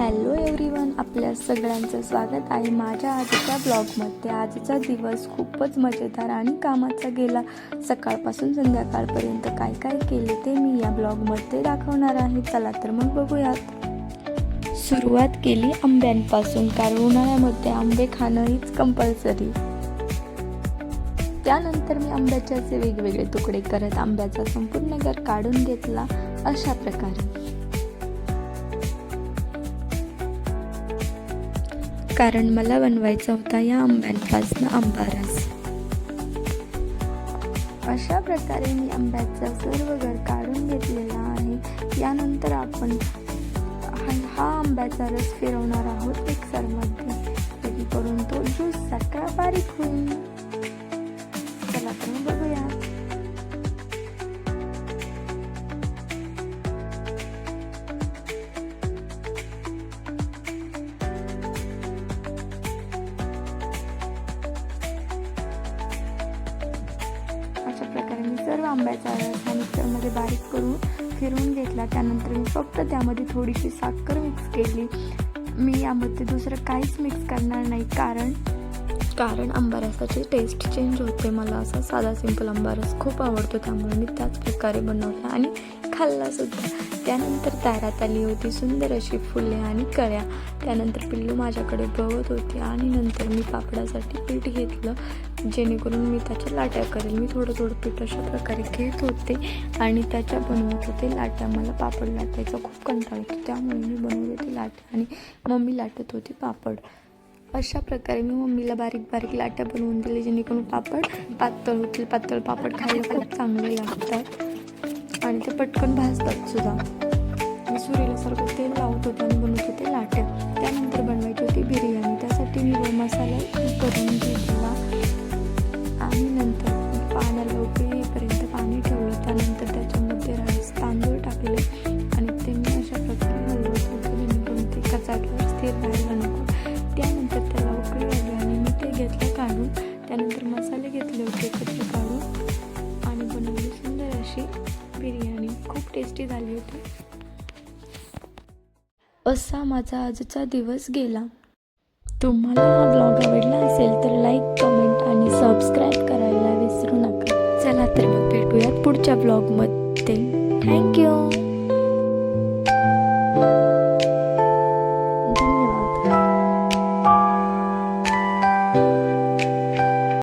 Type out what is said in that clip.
Hello everyone, आपल्या सगळ्यांचं स्वागत आहे माझ्या आजच्या ब्लॉगमध्ये। आजचा दिवस खूपच मजेदार आणि कामाचा गेला। सकाळपासून संध्याकाळपर्यंत काय काय केले ते मी या ब्लॉगमध्ये दाखवणार आहे। चला तर मग बघूयात। सुरुवात केली आंब्यांपासून, कारण उन्हाळ्यामध्ये आंबे खाणं हीच कंपल्सरी। त्यानंतर मी आंब्याचे असे वेगवेगळे तुकडे करत आंब्याचा संपूर्ण गर काढून घेतला अशा प्रकारे, कारण मला बनवायचा होता या आंब्यांपासून आंबा रस। अशा प्रकारे मी आंब्याचा सर्व गर काढून घेतलेला आहे। यानंतर आपण हा आंब्याचा रस फिरवणार आहोत मिक्सरमध्ये, जेणेकरून तो ज्यूस सारखा बारीक होईल। चला तर मग बघूया। अशा प्रकारे मी सर्व आंब्याचा रस हा मिक्सरमध्ये बारीक करून फिरवून घेतला। त्यानंतर मी फक्त त्यामध्ये थोडीशी साखर मिक्स केली। मी यामध्ये दुसरं काहीच मिक्स करणार नाही, कारण आंबा रसाची टेस्ट चेंज होते। मला असा साधा सिंपल आंबा रस खूप आवडतो, त्यामुळे मी त्याच प्रकारे बनवला आणि खाल्ला सुद्धा। त्यानंतर दारात आली होती सुंदर अशी फुले आणि कळ्या। त्यानंतर पिल्लू माझ्याकडे बघत होती आणि नंतर मी पापडासाठी पीठ घेतलं, जेणेकरून मी त्याच्या लाट्या करेल। मी थोडं पीठ अशा प्रकारे घेत होते आणि त्याच्या बनवत होते लाट्या। मला पापड लाटायचा खूप कंटाळा होता, त्यामुळे मी बनवत होते लाट्या आणि मम्मी लाटत होती पापड। अशा प्रकारे मी मम्मीला बारीक बारीक लाट्या बनवून दिले, जेणेकरून पापड पातळ होतील। पातळ पापड खायला खूप चांगले लागतात आणि ते पटकन भाजतात सुद्धा। मी सुरीला सारखं तेल लावत होते आणि बनवत होते लाट्या। त्यानंतर बनवायची होती बिर्याणी, त्यासाठी मी मसाला करून घेतला आणि नंतर पाण्याला उकळी येईपर्यंत पाणी ठेवलं। त्यानंतर त्याच्यामध्ये राईस तांदूळ टाकले आणि ते मी अशा प्रकारे हलवत होते, जेणेकरून ते कचाटल्यावर स्थिर राहायला नको। त्यानंतर त्याला उकळी आली आणि मी ते घेतलं काढून। त्यानंतर मसाले घेतले होते एकत्र काढून आणि बनवली सुंदर अशी बिर्याणी। खूप टेस्टी झाली होती। असा माझा आजचा दिवस गेला। तुम्हाला हा ब्लॉग आवडला असेल तर लाईक, कमेंट आणि सबस्क्राईब करायला विसरू नका। चला तर मग भेटूयात पुढच्या ब्लॉगमध्ये। थँक्यू।